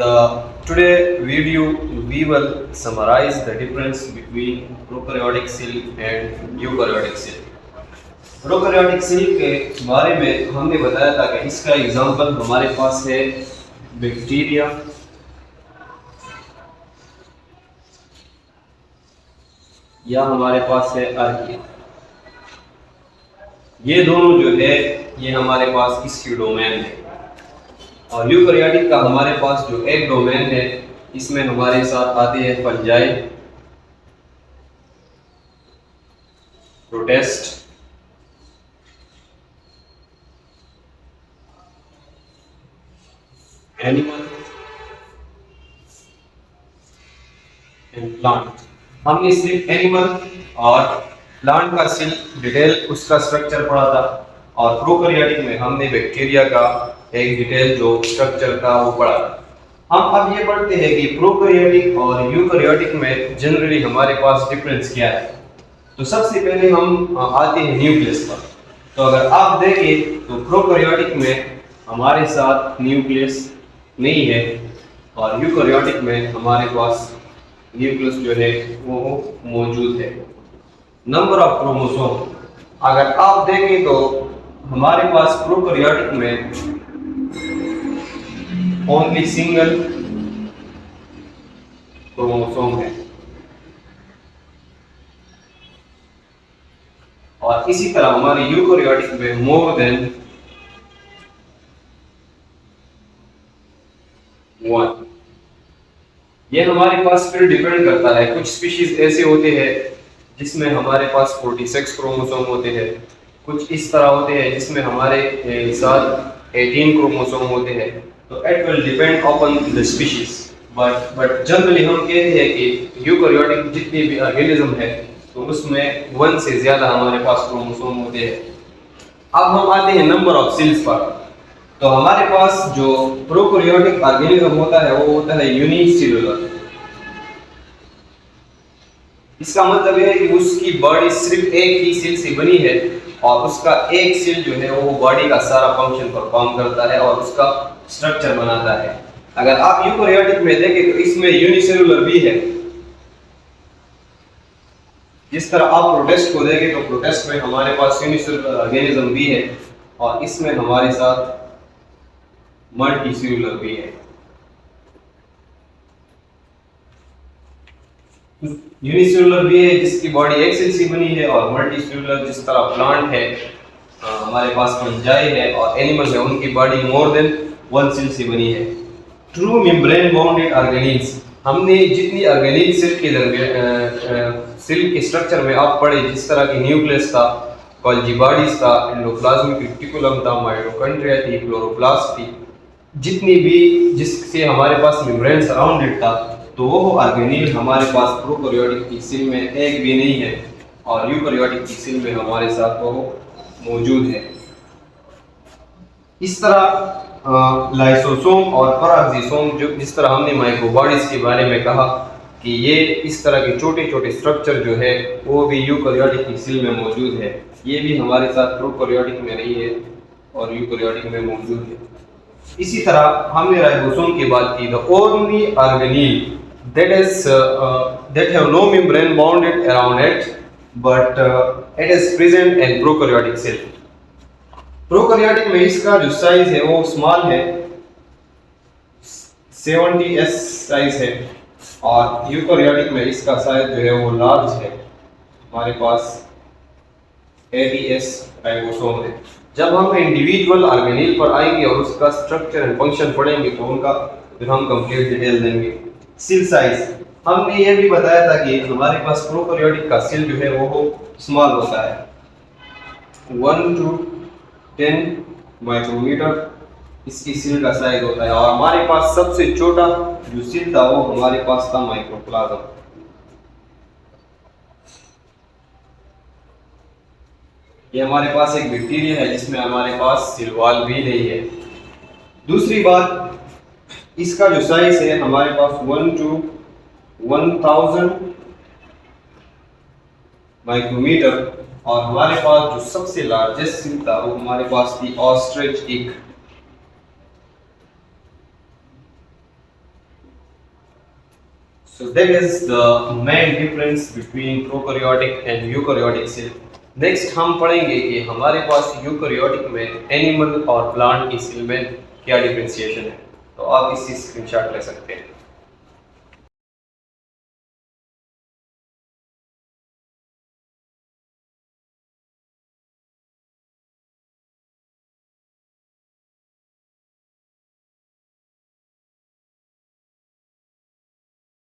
the today video we will summarize the difference between prokaryotic cell and eukaryotic cell. Prokaryotic cell के बारे में हमने बताया था कि इसका एग्जांपल हमारे पास है बैक्टीरिया, या हमारे पास है आर्किया। ये दोनों जो है ये हमारे पास इसकी डोमेन है, और यूकैरियोटिक का हमारे पास जो एक डोमेन है इसमें हमारे साथ आते हैं fungi, protist, animal and plant. हमने सिर्फ एनिमल और प्लांट का सिर्फ डिटेल उसका स्ट्रक्चर पढ़ा था, और प्रोकैरियोटिक में हमने बैक्टीरिया का एक डिटेल जो स्ट्रक्चर था वो पढ़ा था। हम अब ये पढ़ते हैं कि प्रोकैरियोटिक और यूकैरियोटिक में जनरली हमारे पास डिफरेंस क्या है। तो सबसे पहले हम आते हैं न्यूक्लियस पर। तो अगर आप देखें तो प्रोकैरियोटिक में हमारे साथ न्यूक्लियस नहीं है, और यूकैरियोटिक में हमारे पास न्यूक्लियस जो है वो मौजूद है। नंबर ऑफ क्रोमोसोम अगर आप देखें तो हमारे पास प्रोकैरियोटिक में ओनली सिंगल क्रोमोसोम है, और इसी तरह हमारे यूकैरियोटिक में मोर देन वन। ये हमारे पास फिर डिपेंड करता है, कुछ स्पीशीज ऐसे होते हैं जिसमें हमारे पास 46 क्रोमोसोम होते हैं, कुछ इस तरह होते हैं जिसमें हमारे साथ 18 क्रोमोसोम होते हैं। तो it will depend upon the species, but generally हम कहते हैं कि यूकैरियोटिक जितने भी ऑर्गेनिज्म है तो उसमें 1 से ज्यादा हमारे पास क्रोमोसोम होते हैं। अब हम आते हैं नंबर ऑफ सेल्स पर। तो हमारे पास जो प्रोकैरियोटिक ऑर्गेनिज्म होता है वो होता है यूनिसेलुलर। इसका मतलब है कि उसकी बॉडी सिर्फ एक ही सेल से बनी है, और उसका एक सेल जो है वो बॉडी का सारा फंक्शन परफॉर्म करता है और उसका स्ट्रक्चर बनाता है। अगर आप यूकैरियोटिक में देखें तो इसमें यूनिसेलुलर भी है। जिस तरह आप प्रोटिस्ट को देखें तो प्रोटिस्ट में हमारे पास यूनिसेलुलर ऑर्गेनिज्म भी है, और इसमें हमारे साथ मल्टीसेलुलर भी है। यूनिसेलुलर भी है जिसकी बॉडी एक सेल से बनी है, और मल्टीसेलुलर जिस तरह प्लांट है, हमारे पास फंजाई है और एनिमल है, उनकी बॉडी मोर देन 1 सेल से बनी है। ट्रू मेम्ब्रेन बाउंडेड ऑर्गेनील्स, हमने जितनी ऑर्गेनील सेल के स्ट्रक्चर में आप पढ़े, जिस तरह की न्यूक्लियस था, गोल्गी बॉडीज था, एंडोप्लाज्मिक रेटिकुलम था, माइटोकॉन्ड्रिया थी, क्लोरोप्लास्ट थी, जितनी भी जिससे हमारे पास मेम्ब्रेन सराउंडेड था, तो वो ऑर्गेनील हमारे पास प्रोकैरियोटिक की सेल में एक भी नहीं है, और यूकैरियोटिक की सेल में हमारे साथ वो मौजूद है। इस तरह लाइसोसोम और पराक्सीसोम, जो जिस तरह हमने माइक्रोबॉडीज के बारे में कहा कि ये इस तरह के छोटे छोटे स्ट्रक्चर जो है वो भी यूकैरियोटिक की सेल में मौजूद है। ये भी हमारे साथ प्रोकैरियोटिक में नहीं है और यूकैरियोटिक में मौजूद है। इसी तरह हमने राइबोसोम की बात की, the only organelle that have no membrane bounded around it, but it is present in prokaryotic cell. Prokaryotic में इसका जो साइज है वो स्मॉल है, 70s साइज है, और यूकैरियोटिक में इसका साइज जो है वो लार्ज है, हमारे पास 80s राइबोसोम है। जब हम इंडिविजुअल ऑर्गेनील पर आएंगे और उसका स्ट्रक्चर एंड फंक्शन पढ़ेंगे तो उनका फिर हम कंप्लीट डिटेल देंगे। सेल साइज, हमने ये भी बताया था कि हमारे पास प्रोकैरियोटिक का सेल जो है वो स्मॉल होता है, 1 to 10 माइक्रोमीटर इसकी सेल का साइज होता है, और हमारे पास सबसे छोटा जो सेल था वो हमारे पास था माइक्रोप्लाज्म। ये हमारे पास एक बैक्टीरिया है जिसमें हमारे पास सेल वॉल भी नहीं है। दूसरी बात, इसका जो साइज है हमारे पास 1 to 1000 माइक्रोमीटर, और हमारे पास जो सबसे लार्जेस्ट सेल था वो हमारे पास थी ostrich egg. So that is the main difference between prokaryotic and eukaryotic cell. Next हम पढ़ेंगे कि हमारे पास यूकैरियोटिक में एनिमल और प्लांट की सेल में क्या डिफरेंशिएशन है। तो आप इसकी स्क्रीनशॉट ले सकते हैं।